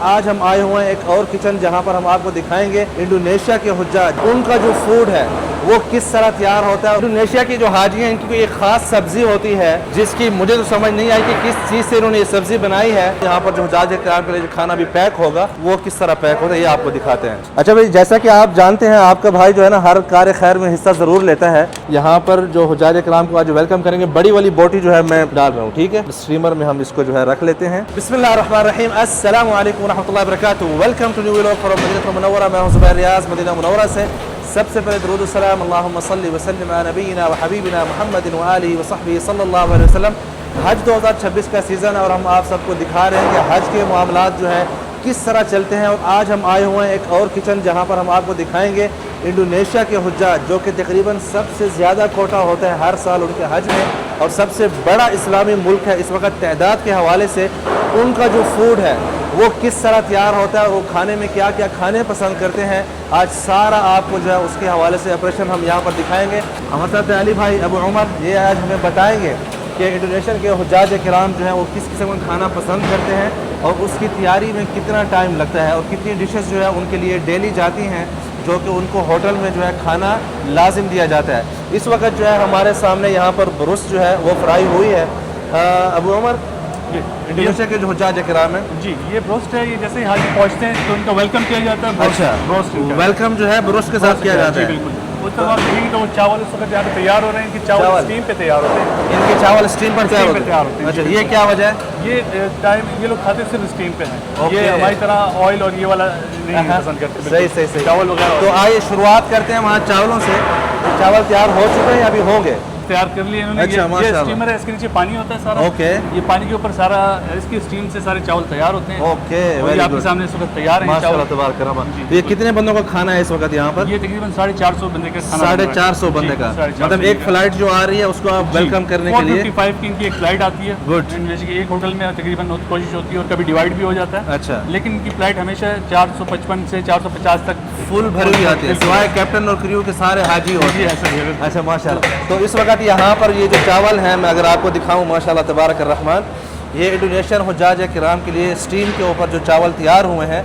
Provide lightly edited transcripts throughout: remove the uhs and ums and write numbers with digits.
आज हम आए हुए हैं एक और किचन जहां पर हम आपको दिखाएंगे इंडोनेशिया के हुज्जाज उनका जो फूड है वो किस तरह तैयार होता है। इंडोनेशिया की जो हाजी हैं इनकी कोई एक खास सब्जी होती है जिसकी मुझे तो समझ नहीं आई कि किस चीज़ से इन्होंने ये सब्जी बनाई है। यहाँ पर जो हुज्जाज किराम के लिए जो खाना भी पैक होगा वो किस तरह पैक होता है ये आपको दिखाते हैं। अच्छा भाई, जैसा कि आप जानते हैं आपका भाई जो है ना हर कार्य खैर में हिस्सा ज़रूर लेता है। यहाँ पर जो हुज्जाज किराम को आज वेलकम करेंगे, बड़ी वाली बोटी जो है मैं डाल रहा हूँ, ठीक है। स्टीमर में हम इसको जो है रख लेते हैं। बिस्मिल्लाहिर्रहमानिर्रहीम, अस्सलामु अलैकुम रहमतुल्लाहि व बरकातुहू। Welcome to new vlog from Medina Munawwara. मैं हूं ज़ुबैर रियाज़, मदीना मुनव्वरा से। सबसे पहले दुरूद सलाम अल्लाहुम्मा सल्लि व सल्लिम अला नबीना व हबीबिना मुहम्मदिन व आलिहि व सहबिहि सल्लल्लाहु अलैहि वसल्लम। हज 2026 का सीज़न है और हम आप सबको दिखा रहे हैं कि हज के मामलात जो है किस तरह चलते हैं। और आज हम आए हुए हैं एक और किचन जहाँ पर हम आपको दिखाएंगे इंडोनेशिया के हुज्जाज, जो कि तकरीबन सबसे ज़्यादा कोटा होता है हर साल उनके हज में और सबसे बड़ा इस्लामी मुल्क है इस वक्त तादाद के हवाले से। उनका जो फूड है वो किस तरह तैयार होता है, वो खाने में क्या क्या खाने पसंद करते हैं, आज सारा आपको जो है उसके हवाले से ऑपरेशन हम यहाँ पर दिखाएंगे। हमारे साथ अली भाई अबू उमर, ये आज हमें बताएंगे कि इंडोनेशिया के हुज्जाज किराम जो हैं वो किस किस्म का खाना पसंद करते हैं और उसकी तैयारी में कितना टाइम लगता है और कितनी डिशेस जो है उनके लिए डेली जाती हैं जो कि उनको होटल में जो है खाना लाजिम दिया जाता है। इस वक्त जो है हमारे सामने यहाँ पर ब्रुस जो है वो फ्राई हुई है। अबू उमर, इंडोनेशिया के जो हुज्जाज किराम है जी, ये ब्रोस्ट है। ये जैसे ही हाजी पहुँचते हैं तो उनका वेलकम किया जाता है। अच्छा, ब्रोस्ट वेलकम जो है ब्रुस के साथ किया जाता है। बिल्कुल। उस तरह आप देखेंगे तो वो चावल इस वक्त यहाँ पे तैयार हो रहे हैं कि चावल स्टीम पे तैयार होते हैं। इनके चावल स्टीम पर तैयार होते हैं। अच्छा, ये क्या वजह है? ये टाइम ये लोग खाते सिर्फ स्टीम पे हैं। ये हमारी तरह ऑयल और ये वाला नहीं पसंद करते। सही चावल वगैरह। तो आइए शुरुआत करते हैं वहाँ चावलों से। चावल तैयार हो चुके हैं या अभी होंगे? तैयार कर लिए इन्होंने। अच्छा, ये स्टीमर है, इसके नीचे पानी होता है सारा। ओके। ये पानी के ऊपर सारा इसकी स्टीम से सारे चावल तैयार होते हैं। ओके, और ये आपके सामने इस वक्त तैयार है चावल। तो ये कितने बंदों का खाना है इस वक्त यहाँ पर? ये तकरीबन 450 बंदे का खाना। 450 बंदे का, मतलब एक फ्लाइट जो आ रही है उसको आप वेलकम करने के लिए 455 की इनकी एक फ्लाइट आती है। गुड। जैसे कि एक होटल में तकरीबन कोशिश होती है और कभी डिवाइड भी हो जाता है। अच्छा, लेकिन इनकी फ्लाइट हमेशा 455 से 450 तक फुल भरी हुई आती है, सिवाय कैप्टन और क्रू के सारे हाजी होते हैं। अच्छा, माशाल्लाह। तो इस वक्त यहाँ पर ये जो चावल हैं मैं अगर आपको दिखाऊं, माशाल्लाह तबारक रहमान, ये इंडोनेशियन हुज्जाज किराम के लिए स्टीम के ऊपर जो चावल तैयार हुए हैं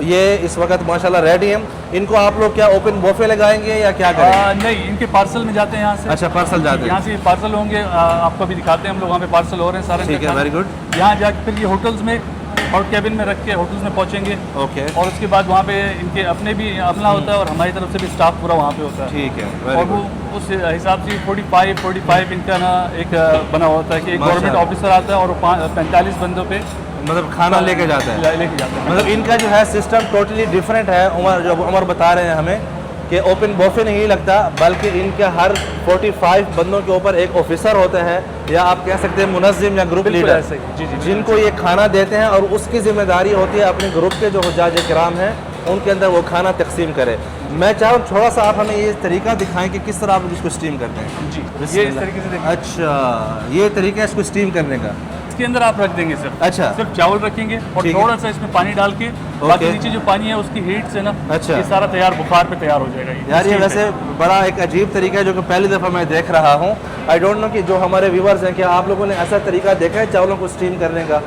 ये इस वक्त माशाल्लाह रेडी हैं। इनको आप लोग क्या ओपन बुफे लगाएंगे या क्या करेंगे? नहीं, इनके पार्सल में जाते हैं यहाँ से। अच्छा, पार्सल जाते हैं। यहाँ से पार्सल होंगे, आपको भी दिखाते हैं हम लोग। वहाँ पे पार्सल हो रहे हैं सारे। ठीक है, वेरी गुड। यहाँ जाके फिर ये होटल्स में और केबिन में रख के होटल्स में पहुँचेंगे। ओके। और उसके बाद वहाँ पे इनके अपने भी अपना होता है और हमारी तरफ से भी स्टाफ पूरा वहाँ पे होता है। ठीक है, और वो उस हिसाब से 45 इनका ना एक बना होता है कि एक गवर्नमेंट ऑफिसर आता है और 45 बंदों पे मतलब खाना लेके जाता है। लेके जाता है। मतलब इनका जो है सिस्टम टोटली डिफरेंट है। उमर बता रहे हैं हमें कि ओपन बुफे नहीं लगता, बल्कि इनके हर 45 बंदों के ऊपर एक ऑफिसर होता है या आप कह सकते हैं मुनज़्ज़िम या ग्रुप लीडर, जी, जिनको ये खाना देते हैं और उसकी जिम्मेदारी होती है अपने ग्रुप के जो हुज्जाज किराम हैं उनके अंदर वो खाना तकसीम करे। मैं चाहूँ थोड़ा सा आप हमें ये तरीका दिखाएं कि किस तरह आप इसको स्टीम करते हैं। जी, ये इस तरीके से देखिए। अच्छा, ये तरीका है इसको स्टीम करने का। इसके अंदर आप रख देंगे सिर्फ। अच्छा, सिर्फ चावल रखेंगे और थोड़ा सा इसमें पानी डाल के बाकी नीचे जो पानी है उसकी हीट से ना अच्छा ये सारा तैयार बुखार पे तैयार हो जाएगा। यार ये वैसे बड़ा एक अजीब तरीका है जो कि पहली दफ़ा मैं देख रहा हूँ। आई डोंट नो कि जो हमारे व्यूवर्स हैं क्या आप लोगों ने ऐसा तरीका देखा है चावलों को स्टीम करने का?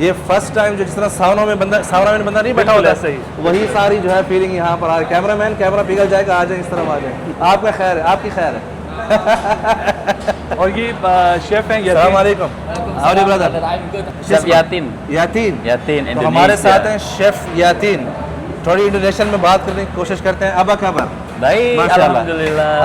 ये फर्स्ट टाइम जो जिस तरह सावना में बंदा नहीं बैठा होता सही, वही सारी जो है फीलिंग यहाँ पर आ रही। कैमरामैन कैमरा पिघल जाएगा, आ जाए इस तरफ आ जाए। आपका खैर है, आपकी खैर है। और ये शेफ हैं अस्सलाम वालेकुम। How brother? शेफ यातीन। यातीन तो हमारे साथ हैं शेफ यातीन। थोड़ी इंडोनेशियन में बात करने की कोशिश करते हैं। अबा खबर Baik, alhamdulillah.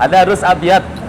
Ada rus abyad.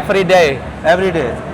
every day. Every day.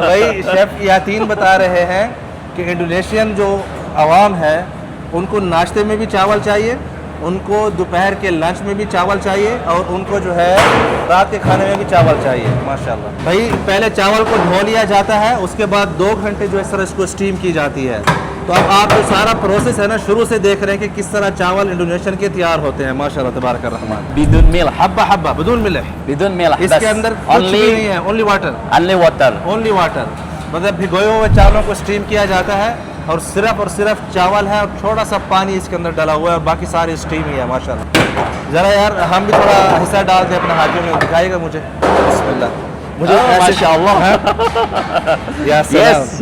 भाई शेफ यातीन बता रहे हैं कि इंडोनेशियन जो अवाम है उनको नाश्ते में भी चावल चाहिए, उनको दोपहर के लंच में भी चावल चाहिए और उनको जो है रात के खाने में भी चावल चाहिए। माशाल्लाह। भाई पहले चावल को धो लिया जाता है, उसके बाद 2 घंटे जो इस तरह इसको स्टीम की जाती है। तो अब आप जो सारा प्रोसेस है ना शुरू से देख रहे हैं कि किस तरह चावल इंडोनेशियन के तैयार होते हैं। माशाल्लाह तबारक Rahman. Bidun milk. Habba Habba बिदुन मिल्ह। Bidun milk. इसके अंदर कुछ भी नहीं है, only water. Only water. Only water, मतलब भिगोए हुए चावलों को स्टीम किया जाता है और सिर्फ चावल है और थोड़ा सा पानी इसके अंदर डाला हुआ है और बाकी सारी स्टीम ही है माशाल्लाह। ज़रा यार हम भी थोड़ा हिस्सा डाल के अपने हाथियों में दिखाएगा मुझे। बिस्मिल्लाह। मुझे माशाअल्लाह। या Yes,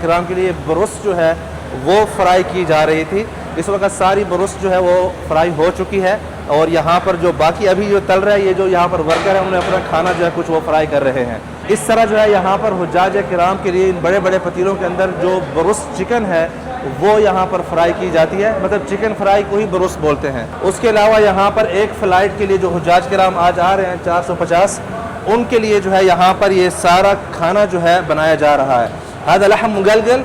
किराम के लिए ब्रुस जो है वो फ्राई की जा रही थी। इस वक्त सारी ब्रुस जो है वो फ्राई हो चुकी है और यहाँ पर जो बाकी अभी जो तल रहा है, ये जो यहाँ पर वर्कर है उन्हें अपना खाना जो है कुछ वो फ्राई कर रहे हैं। इस तरह जो है यहाँ पर हुज्जाज किराम के लिए इन बड़े बड़े पतीलों के अंदर जो ब्रुस चिकन है वो यहाँ पर फ्राई की जाती है, मतलब चिकन फ्राई को ही ब्रुस बोलते हैं। उसके अलावा यहाँ पर एक फ़्लाइट के लिए जो हुज्जाज किराम आज आ रहे हैं 450, उनके लिए जो है यहाँ पर ये सारा खाना जो है बनाया जा रहा है। हादा लहम मुगलगल,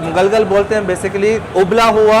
मुगलगल बोलते हैं बेसिकली उबला हुआ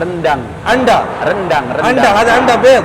rendang अंडा। rendang अंडा, हादा अंडा बेद।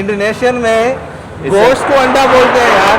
इंडोनेशियन में गोश्त को अंडा बोलते हैं यार।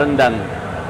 rendang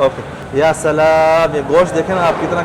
ओके, या सलाम। ये गोश्त देखें ना आप, कितना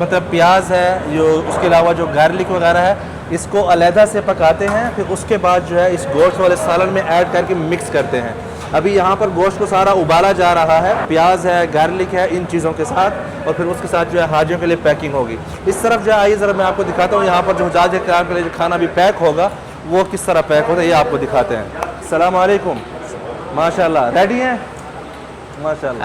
मतलब प्याज है, जो उसके अलावा जो गार्लिक वगैरह है, इसको अलहदा से पकाते हैं, फिर उसके बाद जो है इस गोश्त वाले सालन में ऐड करके मिक्स करते हैं। अभी यहाँ पर गोश्त को सारा उबाला जा रहा है, प्याज है, गार्लिक है, इन चीज़ों के साथ, और फिर उसके साथ जो है हाजियों के लिए पैकिंग होगी। इस तरफ जो है आइए ज़रा मैं आपको दिखाता हूँ यहाँ पर जो हुज्जाज किराम के लिए जो खाना भी पैक होगा वो किस तरह पैक होता है, ये आपको दिखाते हैं। अस्सलाम वालेकुम। माशाल्लाह रेडी हैं माशाल्लाह।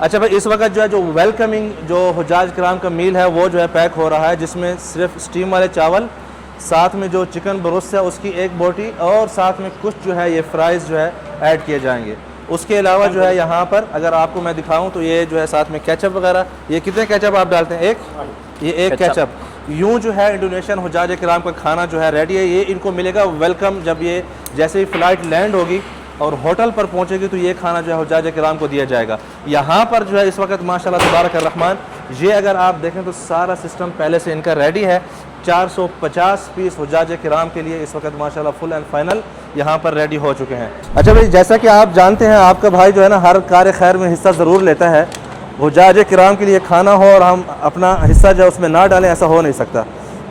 अच्छा भाई, इस वक्त जो है जो वेलकमिंग जो हुज्जाज किराम का मील है वो जो है पैक हो रहा है, जिसमें सिर्फ स्टीम वाले चावल, साथ में जो चिकन ब्रोस्ट है उसकी एक बोटी, और साथ में कुछ जो है ये फ्राइज़ जो है ऐड किए जाएंगे। उसके अलावा जो है यहाँ पर अगर आपको मैं दिखाऊं तो ये जो है साथ में केचप वगैरह, ये कितने केचप आप डालते हैं? ये एक केचप। यूँ जो है इंडोनेशियन हुज्जाज किराम का खाना जो है रेडी है। ये इनको मिलेगा वेलकम, जब ये जैसे ही फ़्लाइट लैंड होगी और होटल पर पहुंचेगी तो ये खाना जो है हुज्जाज किराम को दिया जाएगा। यहाँ पर जो है इस वक्त माशाल्लाह तबारक रहमान, ये अगर आप देखें तो सारा सिस्टम पहले से इनका रेडी है। 450 पीस हुज्जाज किराम के लिए इस वक्त माशाल्लाह फुल एंड फाइनल यहाँ पर रेडी हो चुके हैं। अच्छा भाई, जैसा कि आप जानते हैं आपका भाई जो है ना हर कार्य खैर में हिस्सा ज़रूर लेता है। हुज्जाज किराम के लिए खाना हो और हम अपना हिस्सा जो है उसमें ना डालें, ऐसा हो नहीं सकता।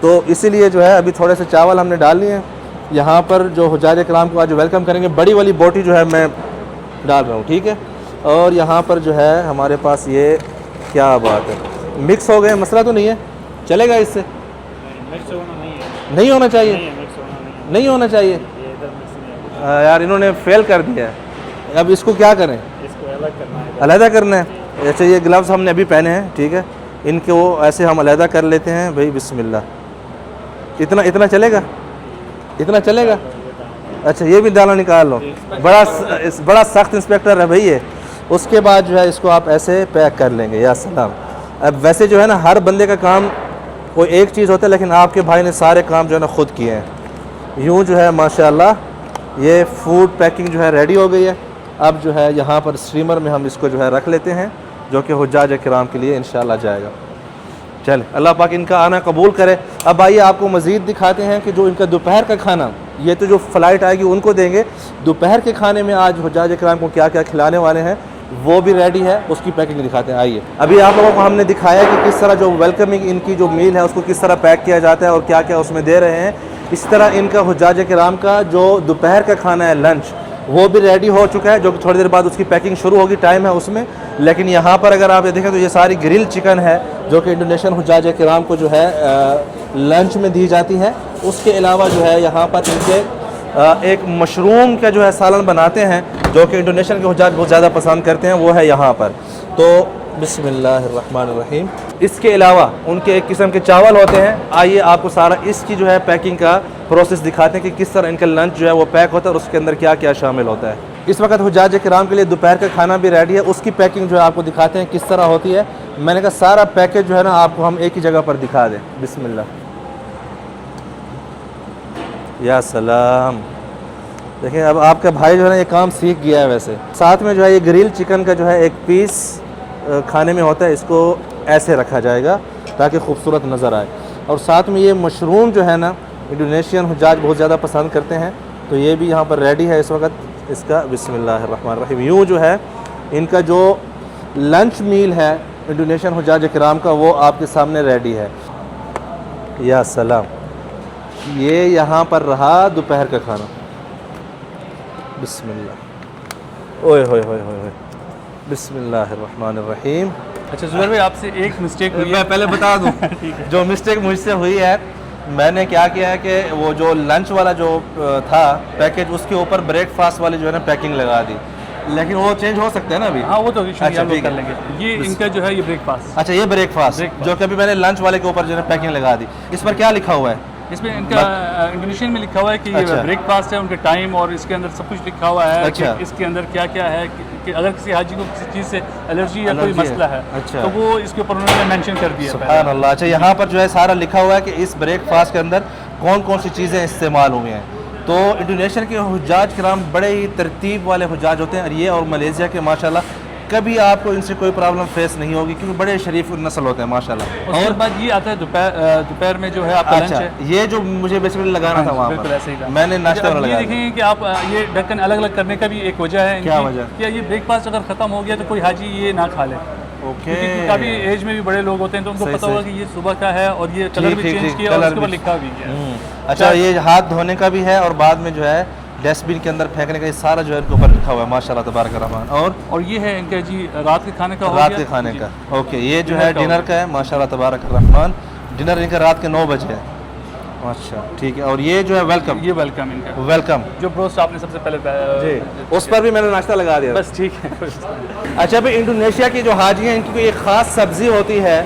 तो इसीलिए जो है अभी थोड़े से चावल हमने डाल लिए हैं। यहाँ पर जो हुज्जाज किराम को आज वेलकम करेंगे, बड़ी वाली बोटी जो है मैं डाल रहा हूँ, ठीक है। और यहाँ पर जो है हमारे पास ये क्या बात है, मिक्स हो गए, मसला तो नहीं है, चलेगा इससे? नहीं होना चाहिए, नहीं होना चाहिए यार, इन्होंने फेल कर दिया है। अब इसको क्या करें? अलहदा करना है। अच्छा, ये ग्लव्स हमने अभी पहने हैं, ठीक है, इनको ऐसे हम अलहदा कर लेते हैं भाई। बिस्मिल्लाह। इतना चलेगा? इतना चलेगा? अच्छा, ये भी दाना निकाल लो। बड़ा सख्त इंस्पेक्टर है भाई ये। उसके बाद जो है इसको आप ऐसे पैक कर लेंगे। या सलाम। अब वैसे जो है ना हर बंदे का काम कोई एक चीज़ होता है, लेकिन आपके भाई ने सारे काम जो है ना खुद किए हैं। यूँ जो है माशाल्लाह ये फूड पैकिंग जो है रेडी हो गई है। अब जो है यहाँ पर स्टीमर में हम इसको जो है रख लेते हैं, जो कि हुज्जाज किराम के लिए इंशाल्लाह जाएगा। चल, अल्लाह पाक इनका आना कबूल करे। अब आइए आपको मज़ीद दिखाते हैं कि जो इनका दोपहर का खाना, ये तो जो फ़्लाइट आएगी उनको देंगे, दोपहर के खाने में आज हुज्जाज किराम को क्या क्या खिलाने वाले हैं वो भी रेडी है, उसकी पैकिंग दिखाते हैं। आइए, अभी आप लोगों को हमने दिखाया कि किस तरह जो वेलकमिंग इनकी जो मील है उसको किस तरह पैक किया जाता है और क्या क्या उसमें दे रहे हैं। इस तरह इनका हुज्जाज किराम का जो दोपहर का खाना है, लंच, वो भी रेडी हो चुका है, जो कि थोड़ी देर बाद उसकी पैकिंग शुरू होगी, टाइम है उसमें। लेकिन यहाँ पर अगर आप ये देखें तो ये सारी ग्रिल चिकन है जो कि इंडोनेशियन हुज्जाज किराम को जो है लंच में दी जाती है। उसके अलावा जो है यहाँ पर इनके एक मशरूम का जो है सालन बनाते हैं, जो कि इंडोनेशियन के हुज्जाज बहुत ज़्यादा पसंद करते हैं, वो है यहाँ पर। तो बिस्मिल्लाहिर्रहमानिर्रहीम। इसके अलावा उनके एक किस्म के चावल होते हैं। आइए आपको सारा इसकी जो है पैकिंग का प्रोसेस दिखाते हैं कि किस तरह इनका लंच जो है वो पैक होता है और उसके अंदर क्या क्या शामिल होता है। इस वक्त हुज्जाज किराम के लिए दोपहर का खाना भी रेडी है, उसकी पैकिंग जो है आपको दिखाते हैं किस तरह होती है। मैंने कहा सारा पैकेज जो है ना आपको हम एक ही जगह पर दिखा दें। बिस्मिल्लाह, या सलाम। देखिए अब आपका भाई जो है ना ये काम सीख गया है। वैसे साथ में जो है ये ग्रिल चिकन का जो है एक पीस खाने में होता है, इसको ऐसे रखा जाएगा ताकि खूबसूरत नज़र आए। और साथ में ये मशरूम जो है ना इंडोनेशियन हुज्जाज बहुत ज़्यादा पसंद करते हैं, तो ये भी यहाँ पर रेडी है इस वक्त इसका। बिस्मिल्लाहिर्रहमानिर्रहीम। यूँ जो है इनका जो लंच मील है इंडोनेशियन हुज्जाज किराम का वो आपके सामने रेडी है। या सलाम, ये यहाँ पर रहा दोपहर का खाना। बिस्मिल्लाह, ओए होए होए होए, बिस्मिल्लाहिर्रहमानिर्रहीम। अच्छा जुबैर भाई, आपसे एक मिस्टेक हुई है। मैं पहले बता दूं जो मिस्टेक मुझसे हुई है, मैंने क्या किया है कि वो जो लंच वाला जो था पैकेज उसके ऊपर ब्रेकफास्ट वाली जो है ना पैकिंग लगा दी, लेकिन वो चेंज हो सकता है ना अभी। हाँ वो तो इशू अच्छा, हम लोग ठीक कर है। लेंगे। ये इनका जो है ये ब्रेकफास्ट, अच्छा ये ब्रेकफास्ट जो कि अभी मैंने लंच वाले के ऊपर जो है पैकिंग लगा दी, इस पर क्या लिखा हुआ है? इसमें इनका इंडोनेशियन में लिखा हुआ है कि ये अच्छा। ब्रेकफास्ट है, उनका टाइम और इसके अंदर सब कुछ लिखा हुआ है अच्छा। कि इसके अंदर क्या क्या है कि अगर किसी हाजी को किसी चीज़ से एलर्जी या कोई एलर्जी है। मसला है अच्छा। तो वो इसके ऊपर उन्होंने मेंशन कर दिया है पहले। सुभान अल्लाह। अच्छा यहाँ पर जो है सारा लिखा हुआ है कि इस ब्रेकफास्ट के अंदर कौन कौन सी चीज़ें इस्तेमाल हुई हैं। तो इंडोनेशिया के हुज्जाज किराम बड़े ही तरतीब वाले हुज्जाज होते हैं, और ये और मलेशिया के माशाल्लाह कभी आपको इनसे कोई प्रॉब्लम फेस नहीं होगी, क्योंकि बड़े शरीफ नस्ल होते हैं माशाल्लाह। उसके बाद ये आता है दोपहर में जो है आपका लंच अच्छा, है। ये जो मुझे बेसिकली लगाना था वहाँ बिल्कुल ऐसे ही पर था। मैंने नाश्ता अब वाला ये लगा दिया। देखें कि आप ये ढक्कन अलग अलग करने का भी एक वजह है। क्या इनकी वजह? कि ये ब्रेकफास्ट अगर ख़त्म हो गया तो कोई हाजी ये ना खा ले, ओके। क्योंकि काफ़ी एज में भी बड़े लोग होते हैं तो उनको सही, पता होगा सही। कि ये सुबह का है और ये कलर भी ठीक, चेंज ठीक, किया और कलर उसके ऊपर भी- लिखा भी गया। अच्छा, ये हाथ धोने का भी है और बाद में जो है डस्टबिन के अंदर फेंकने का, ये सारा जो है इनके ऊपर लिखा हुआ है माशाल्लाह तबारक रहमान। और ये है इनका जी रात के खाने का हो रात गया। के खाने जी। का, ओके। ये जो डिनर है का हो डिनर का है माशाल्लाह तबारक रहमान। डिनर इनका रात के 9 बजे है। अच्छा ठीक है। और ये जो है वेलकम, ये वेलकम इनका, वेलकम जो ब्रोस्ट आपने सबसे पहले जी, उस पर भी मैंने नाश्ता लगा दिया। बस ठीक है। अच्छा भाई, इंडोनेशिया की जो हाजी हैं इनकी कोई एक ख़ास सब्ज़ी होती है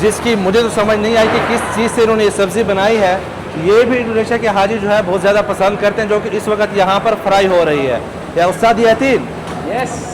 जिसकी मुझे तो समझ नहीं आई कि किस चीज़ से इन्होंने ये सब्ज़ी बनाई है। ये भी इंडोनेशिया के हाजी जो है बहुत ज़्यादा पसंद करते हैं, जो कि इस वक्त यहाँ पर फ्राई हो रही है। या उस्ताद यातीन Yes.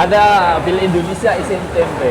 Ada bil Indonesia isim tempe.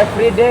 every day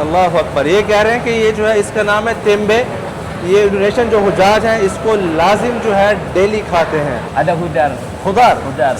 अल्लाह अकबर। ये कह रहे हैं कि ये जो है इसका नाम है तेम्बे। ये इंडोनेशियन जो हुजाज हैं इसको लाजिम जो है डेली खाते हैं। Ada hudar. खुदार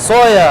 सोया।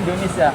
Indonesia.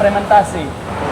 fermentasi.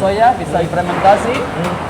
सोया bisa fermentasi.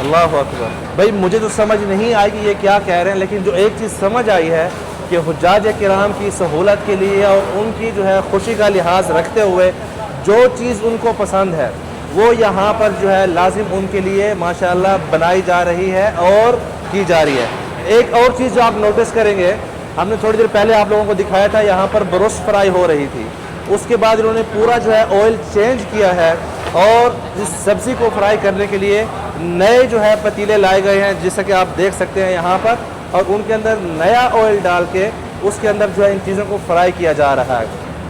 अल्लाह अकबर। भाई मुझे तो समझ नहीं आई कि ये क्या कह रहे हैं, लेकिन जो एक चीज़ समझ आई है कि हुज्जाज किराम की सहूलत के लिए और उनकी जो है खुशी का लिहाज रखते हुए जो चीज़ उनको पसंद है वो यहाँ पर जो है लाजिम उनके लिए माशाल्लाह बनाई जा रही है और की जा रही है। एक और चीज़ जो आप नोटिस करेंगे, हमने थोड़ी देर पहले आप लोगों को दिखाया था यहाँ पर ब्रोस्ट फ्राई हो रही थी, उसके बाद इन्होंने पूरा जो है ऑयल चेंज किया है और इस सब्ज़ी को फ्राई करने के लिए नए जो है पतीले लाए गए हैं, जैसा कि आप देख सकते हैं यहाँ पर, और उनके अंदर नया ऑयल डाल के उसके अंदर जो है इन चीज़ों को फ्राई किया जा रहा है।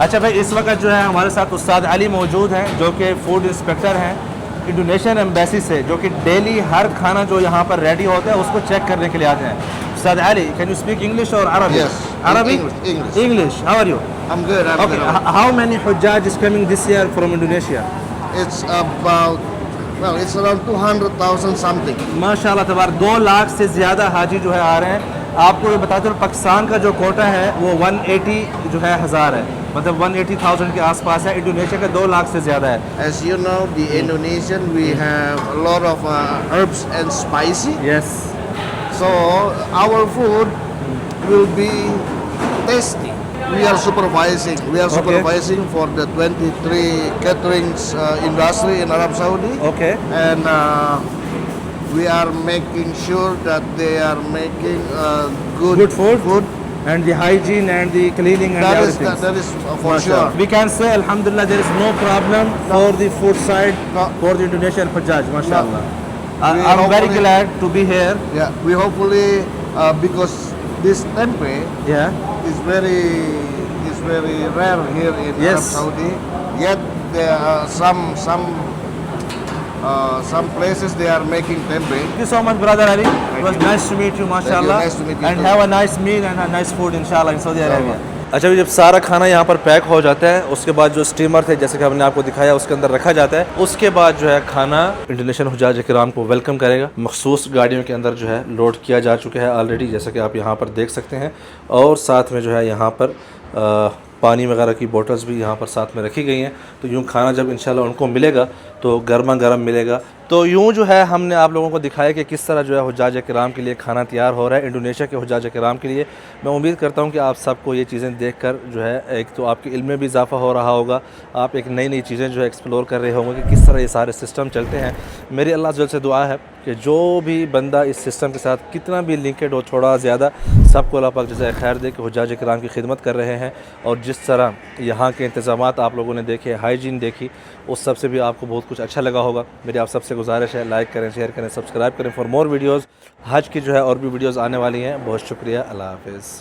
अच्छा भाई, इस वक्त जो है हमारे साथ उस्ताद अली मौजूद हैं जो कि फूड इंस्पेक्टर हैं इंडोनेशियन एम्बेसी से, जो कि डेली हर खाना जो यहाँ पर रेडी होता है उसको चेक करने के लिए आते हैं। उस्ताद Ali, can you speak English और अरबी? Yes, अरबी? English. English. How are you? I'm good. I'm Okay. good. How many Hujjaj is coming this year from Indonesia? It's about, well, it's around 200,000 something. माशाल्लाह तबार 2 लाख से ज़्यादा हाजी जो है आ रहे हैं। आपको ये बताते हो पाकिस्तान का जो कोटा है वो 180 जो है हज़ार है, मतलब 180,000 के आसपास है। इंडोनेशिया का 2 लाख से ज़्यादा है। As you know, the Indonesian, we have a lot of herbs and spicy. Yes. So our food will be tasty. We are supervising. We are supervising for the 23 caterings industry in Arab Saudi, okay. and we are making sure that they are making Good food and the hygiene and the cleaning and That is, everything. that is for sure. We can say Alhamdulillah there is no problem for the food side No. for the Indonesian Hujjaj, mashallah. I'm very glad to be here. Yeah, we hopefully because this tempeh Yeah. is very rare here in Arab Yes. Saudi. Yet there are some places they are making tempeh. Thank you so much, brother Ali. It was nice to meet you, mashallah. Nice to meet you And too. have a nice meal and a nice food, inshallah, in Saudi Arabia. अच्छा भी जब सारा खाना यहाँ पर pack हो जाता है उसके बाद जो स्टीमर थे जैसे कि हमने आपको दिखाया उसके अंदर रखा जाता है उसके बाद जो है खाना इंडोनेशियन हुज्जाज इकराम को वेलकम करेगा। मखसूस गाड़ियों के अंदर जो है लोड किया जा चुका है ऑलरेडी जैसा कि आप यहाँ पर देख सकते हैं और साथ में जो है यहाँ पर पानी वगैरह की बोतल्स भी यहाँ पर साथ में रखी गई हैं। तो यूँ खाना जब इंशाल्लाह उनको मिलेगा तो गर्मा गर्म मिलेगा। तो यूँ जो है हमने आप लोगों को दिखाया कि किस तरह जो है हुज्जाज किराम के लिए खाना तैयार हो रहा है इंडोनेशिया के हुज्जाज किराम के लिए। मैं उम्मीद करता हूँ कि आप सबको ये चीज़ें देखकर जो है एक तो आपके इल्म में भी इजाफा हो रहा होगा, आप एक नई नई चीज़ें जो है एक्सप्लोर कर रहे होंगे कि किस तरह ये सारे सिस्टम चलते हैं। मेरी अल्लाह जल से दुआ है कि जो भी बंदा इस सिस्टम के साथ कितना भी लिंकेड हो थोड़ा ज़्यादा सबको अल्लाह पाक जज़ाए खैर दे कि हुज्जाज किराम की खिदमत कर रहे हैं और जिस तरह यहाँ के इंतज़ामात आप लोगों ने देखे, हाइजीन देखी, उस सब से भी आपको बहुत कुछ अच्छा लगा होगा। मेरी आप सबसे गुजारिश है लाइक करें, शेयर करें, सब्सक्राइब करें फॉर मोर वीडियोज़। हज की जो है और भी वीडियोज़ आने वाली हैं। बहुत शुक्रिया, अल्लाह हाफ़िज़।